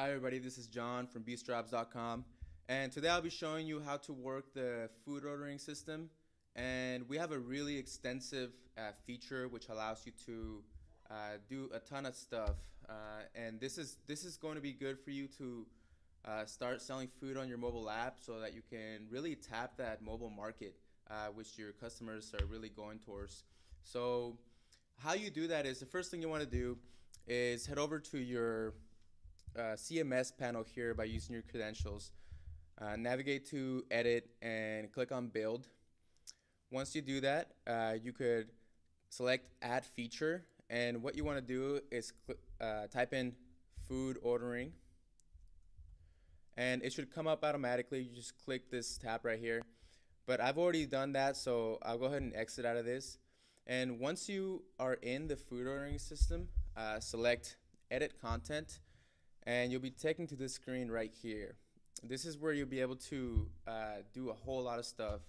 Hi everybody, this is John from BeastJobs.com, and today I'll be showing you how to work the food ordering system. And we have a really extensive feature which allows you to do a ton of stuff. And this is going to be good for you to start selling food on your mobile app so that you can really tap that mobile market, which your customers are really going towards. So how you do that is the first thing you want to do is head over to your CMS panel here by using your credentials. Navigate to Edit and click on Build. Once you do that, you could select Add Feature, and what you want to do is type in food ordering, and it should come up automatically. You just click this tab right here, but I've already done that, so I'll go ahead and exit out of this. And once you are in the food ordering system, select Edit Content, and you'll be taken to this screen right here. This is where you'll be able to do a whole lot of stuff.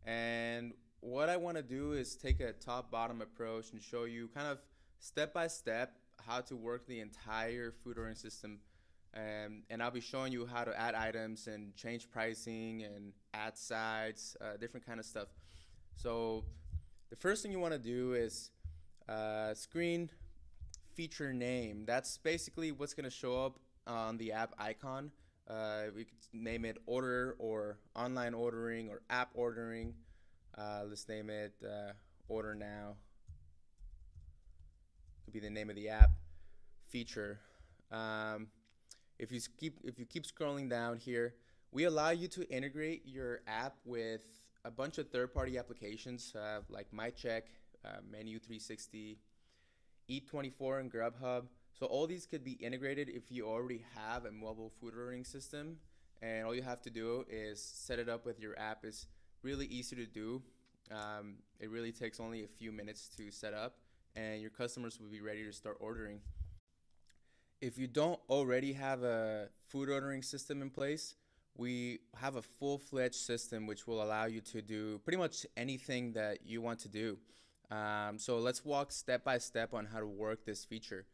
And what I want to do is take a top-bottom approach and show you kind of step by step how to work the entire food ordering system. And I'll be showing you how to add items and change pricing and add sides, different kind of stuff. So the first thing you want to do is screen feature name. That's basically what's going to show up on the app icon. We could name it order or online ordering or app ordering. Let's name it order now. Could be the name of the app. Feature. If you keep scrolling down here, we allow you to integrate your app with a bunch of third-party applications like MyCheck, Menu360, Eat24, and Grubhub. So all these could be integrated if you already have a mobile food ordering system, and all you have to do is set it up with your app. It's really easy to do. It really takes only a few minutes to set up, and your customers will be ready to start ordering. If you don't already have a food ordering system in place, we have a full-fledged system which will allow you to do pretty much anything that you want to do. So let's walk step by step on how to work this feature.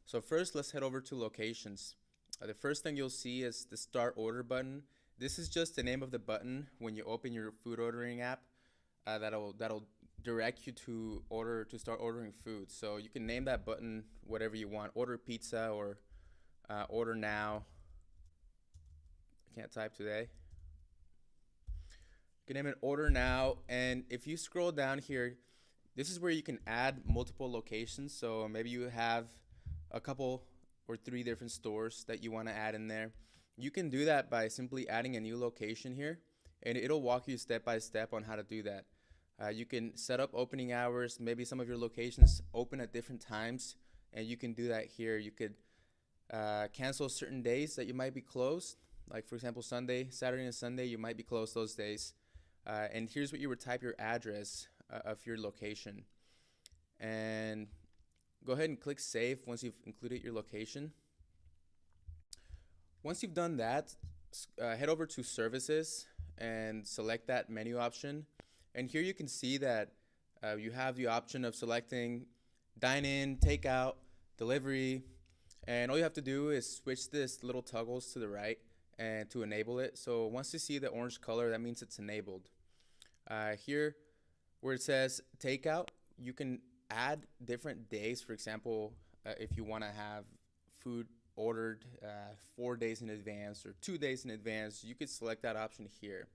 So first, let's head over to locations. The first thing you'll see is the Start Order button. This is just the name of the button when you open your food ordering app. That'll direct you to start ordering food. So you can name that button whatever you want. Order pizza or order now. I can't type today. You can name it order now, and if you scroll down here, this is where you can add multiple locations. So maybe you have a couple or 3 different stores that you want to add in there. You can do that by simply adding a new location here, and it'll walk you step by step on how to do that. You can set up opening hours. Maybe some of your locations open at different times, and you can do that here. You could cancel certain days that you might be closed, like for example Saturday and Sunday you might be closed those days. And here's what you would type your address of your location, and go ahead and click Save once you've included your location. Once you've done that, head over to Services and select that menu option. And here you can see that you have the option of selecting dine-in, takeout, delivery, and all you have to do is switch this little toggles to the right and to enable it. So once you see the orange color, that means it's enabled. Here where it says takeout, you can add different days. For example, if you want to have food ordered 4 days in advance or 2 days in advance, you could select that option here.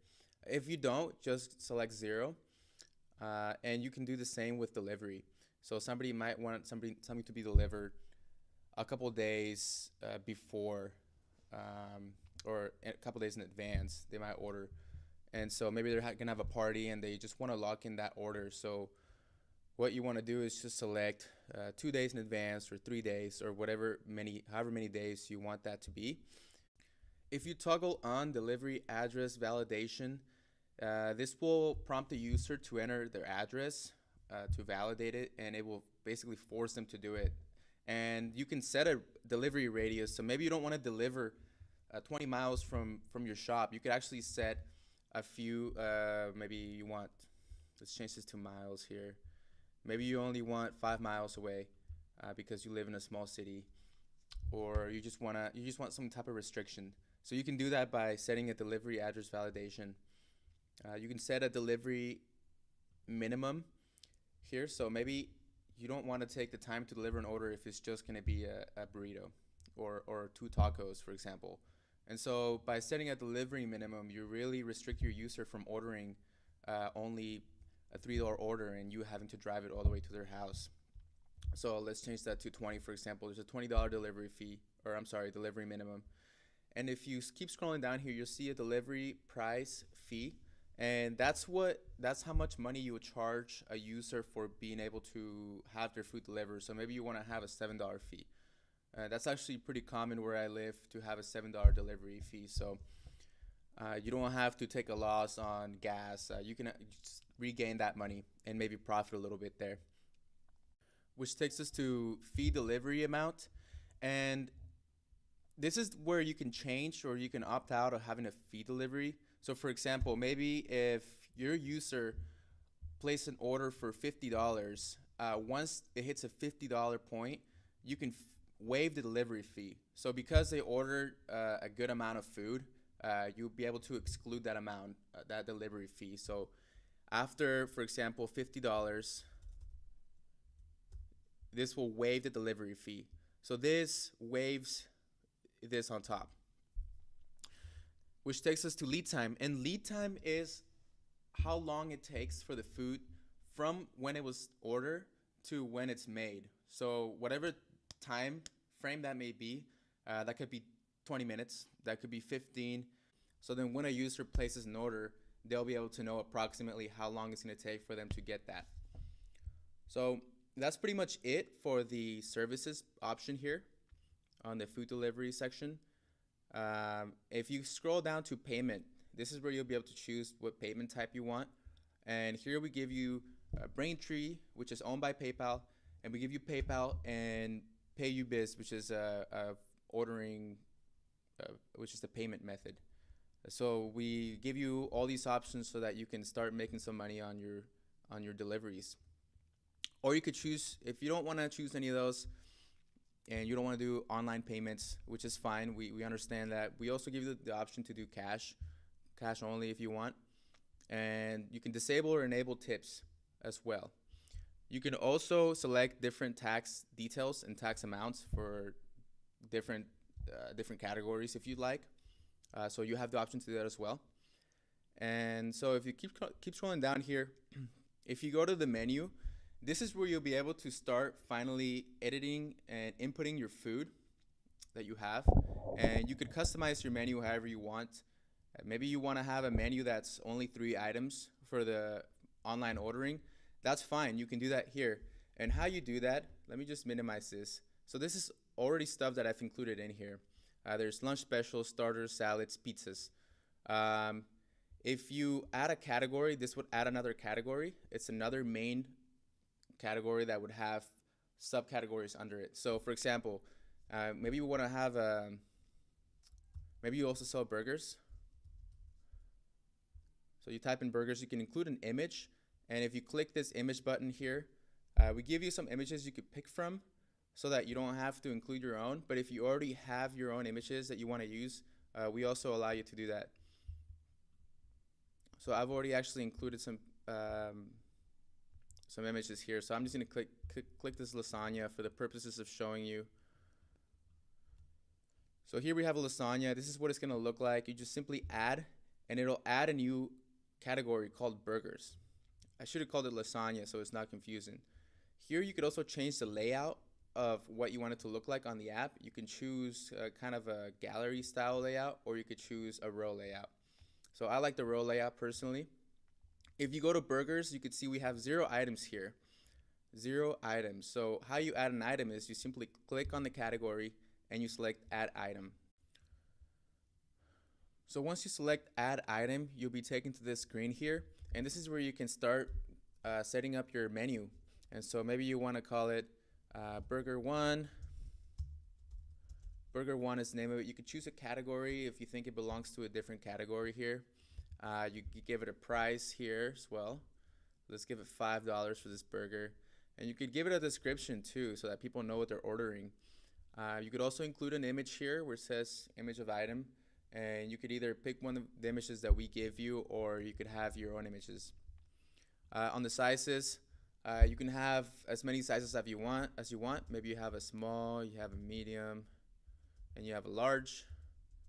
If you don't, just select 0, and you can do the same with delivery. So somebody might want something to be delivered a couple days before, or a couple days in advance. They might order, and so maybe they're gonna have a party and they just want to lock in that order. So what you want to do is just select 2 days in advance or 3 days or however many days you want that to be. If you toggle on delivery address validation, this will prompt the user to enter their address to validate it, and it will basically force them to do it. And you can set a delivery radius. So maybe you don't want to deliver 20 miles from your shop. You could actually set a few, maybe you want, let's change this to miles here. Maybe you only want 5 miles away because you live in a small city. or you just want some type of restriction. So you can do that by setting a delivery address validation. You can set a delivery minimum here. So maybe you don't want to take the time to deliver an order if it's just going to be a burrito or two tacos, for example. And so by setting a delivery minimum, you really restrict your user from ordering only a $3 order and you having to drive it all the way to their house. So let's change that to 20, for example. There's a $20 delivery fee, or I'm sorry, delivery minimum. And if you keep scrolling down here, you'll see a delivery price fee. And that's how much money you would charge a user for being able to have their food delivered. So maybe you want to have a $7 fee. That's actually pretty common where I live to have a $7 delivery fee. So you don't have to take a loss on gas. You can just regain that money and maybe profit a little bit there. Which takes us to fee delivery amount. And this is where you can change or you can opt out of having a fee delivery. So for example, maybe if your user placed an order for $50, once it hits a $50 point, you can waive the delivery fee. So because they ordered a good amount of food, you'll be able to exclude that amount, that delivery fee. So after, for example, $50, this will waive the delivery fee. So this waives this on top. Which takes us to lead time. And lead time is how long it takes for the food from when it was ordered to when it's made. So whatever time frame that may be, that could be 20 minutes, that could be 15. So then when a user places an order, they'll be able to know approximately how long it's going to take for them to get that. So that's pretty much it for the services option here on the food delivery section. If you scroll down to payment, this is where you'll be able to choose what payment type you want. And here we give you Braintree, which is owned by PayPal, and we give you PayPal and PayUbiz, which is ordering, which is the payment method. So we give you all these options so that you can start making some money on your deliveries. Or you could choose, if you don't want to choose any of those, and you don't want to do online payments, which is fine. We understand that. We also give you the option to do cash only if you want. And you can disable or enable tips as well. You can also select different tax details and tax amounts for different categories if you'd like. So you have the option to do that as well. And so if you keep scrolling down here, if you go to the menu, this is where you'll be able to start finally editing and inputting your food that you have. And you could customize your menu however you want. Maybe you want to have a menu that's only 3 items for the online ordering. That's fine. You can do that here. And how you do that, let me just minimize this. So this is already stuff that I've included in here. There's lunch specials, starters, salads, pizzas. If you add a category, this would add another category. It's another main category that would have subcategories under it. So for example, maybe you want to have maybe you also sell burgers. So you type in burgers, you can include an image, and if you click this image button here, we give you some images you could pick from so that you don't have to include your own. But if you already have your own images that you want to use, we also allow you to do that. So I've already actually included some images here. So I'm just going to click this lasagna for the purposes of showing you. So here we have a lasagna. This is what it's going to look like. You just simply add, and it'll add a new category called burgers. I should have called it lasagna so it's not confusing. Here you could also change the layout of what you want it to look like on the app. You can choose kind of a gallery style layout, or you could choose a row layout. So I like the row layout personally. If you go to burgers, you can see we have 0 items here. 0 items. So how you add an item is you simply click on the category and you select add item. So once you select add item, you'll be taken to this screen here, and this is where you can start setting up your menu. And so maybe you want to call it Burger 1. Burger 1 is the name of it. You could choose a category if you think it belongs to a different category here. You could give it a price here as well. Let's give it $5 for this burger. And you could give it a description too so that people know what they're ordering. You could also include an image here where it says image of item, and you could either pick one of the images that we give you, or you could have your own images. On the sizes, you can have as many sizes as you want. Maybe you have a small, you have a medium, and you have a large.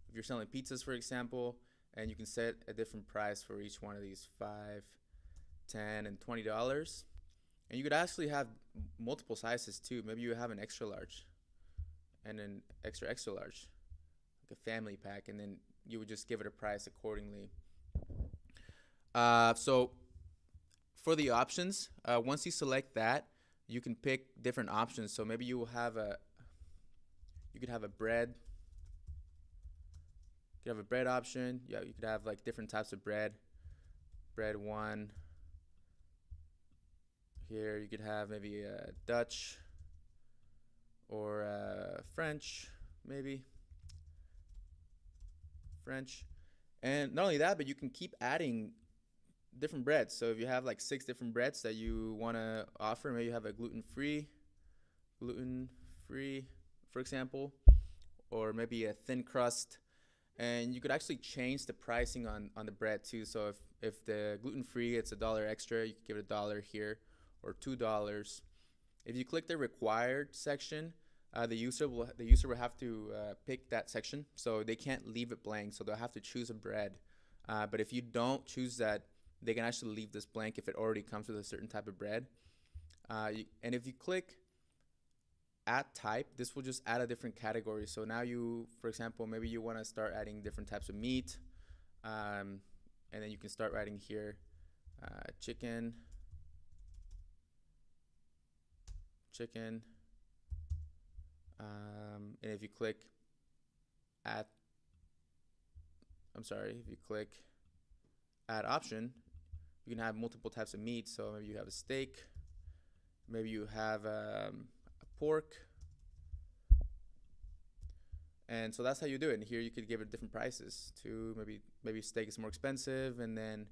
If you're selling pizzas, for example, and you can set a different price for each one of these: $5, $10, and $20. And you could actually have multiple sizes too. Maybe you have an extra large and an extra extra large, like a family pack, and then you would just give it a price accordingly. So for the options, once you select that, you can pick different options. So maybe you could have a bread. You could have a bread option. Yeah, you could have like different types of bread. Bread one. Here you could have maybe a Dutch or French, maybe French. And not only that, but you can keep adding different breads. So if you have like 6 different breads that you want to offer, maybe you have a gluten free, for example, or maybe a thin crust. And you could actually change the pricing on the bread too. So if the gluten free, it's $1 extra, you could give it $1 here, or $2. If you click the required section, the user will have to pick that section, so they can't leave it blank. So they'll have to choose a bread. But if you don't choose that, they can actually leave this blank if it already comes with a certain type of bread. And if you click add type, this will just add a different category. So now you, for example, maybe you want to start adding different types of meat, and then you can start writing here chicken, and if you click add, if you click add option, you can have multiple types of meat. So maybe you have a steak, maybe you have a pork, and so that's how you do it. And here you could give it different prices to maybe steak is more expensive, and then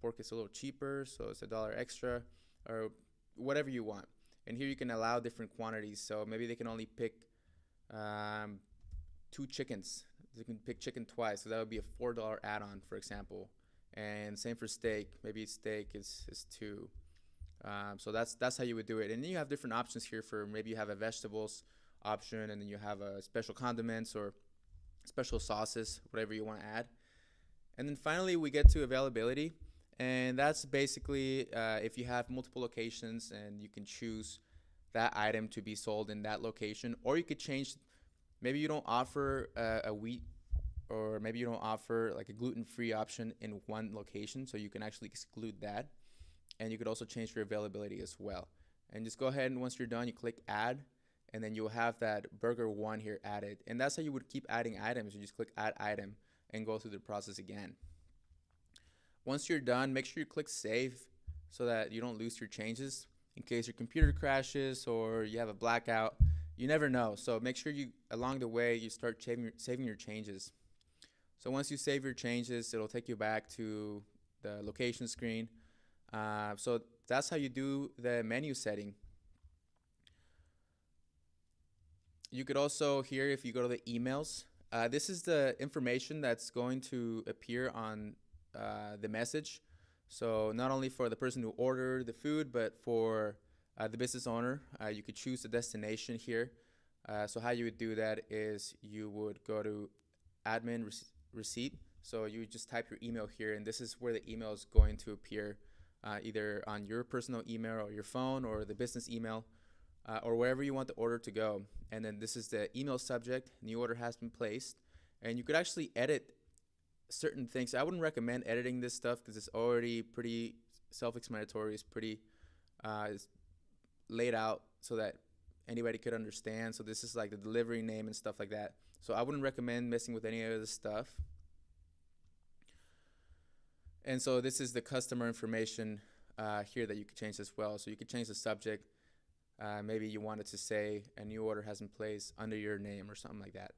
pork is a little cheaper, so it's $1 extra, or whatever you want. And here you can allow different quantities. So maybe they can only pick 2 chickens. They can pick chicken twice, so that would be a $4 add-on, for example. And same for steak. Maybe steak is 2. So that's how you would do it. And then you have different options here for maybe you have a vegetables option, and then you have a special condiments or special sauces, whatever you want to add. And then finally we get to availability. And that's basically if you have multiple locations and you can choose that item to be sold in that location, or you could change, maybe you don't offer a wheat, or maybe you don't offer like a gluten-free option in one location, so you can actually exclude that. And you could also change your availability as well. And just go ahead, and once you're done, you click add, and then you'll have that burger one here added. And that's how you would keep adding items. You just click add item and go through the process again. Once you're done, make sure you click save so that you don't lose your changes in case your computer crashes or you have a blackout. You never know. So make sure you, along the way, you start saving your changes. So once you save your changes, it'll take you back to the location screen. So that's how you do the menu setting. You could also here, if you go to the emails, this is the information that's going to appear on the message. So not only for the person who ordered the food, but for the business owner, you could choose the destination here. So how you would do that is you would go to admin receipt. So you would just type your email here, and this is where the email is going to appear, either on your personal email or your phone or the business email, or wherever you want the order to go. And then this is the email subject, new order has been placed. And you could actually edit certain things. I wouldn't recommend editing this stuff because it's already pretty self-explanatory. It's pretty it's laid out so that anybody could understand. So this is like the delivery name and stuff like that. So I wouldn't recommend messing with any of this stuff. And so this is the customer information here that you could change as well. So you could change the subject. Maybe you wanted to say a new order has been placed under your name or something like that.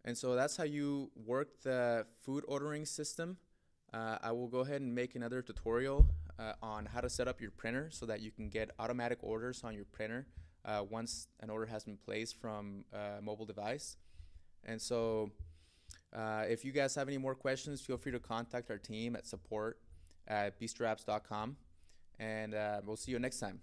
And so that's how you work the food ordering system. I will go ahead and make another tutorial on how to set up your printer so that you can get automatic orders on your printer once an order has been placed from a mobile device. And so if you guys have any more questions, feel free to contact our team at support@bistroapps.com. And we'll see you next time.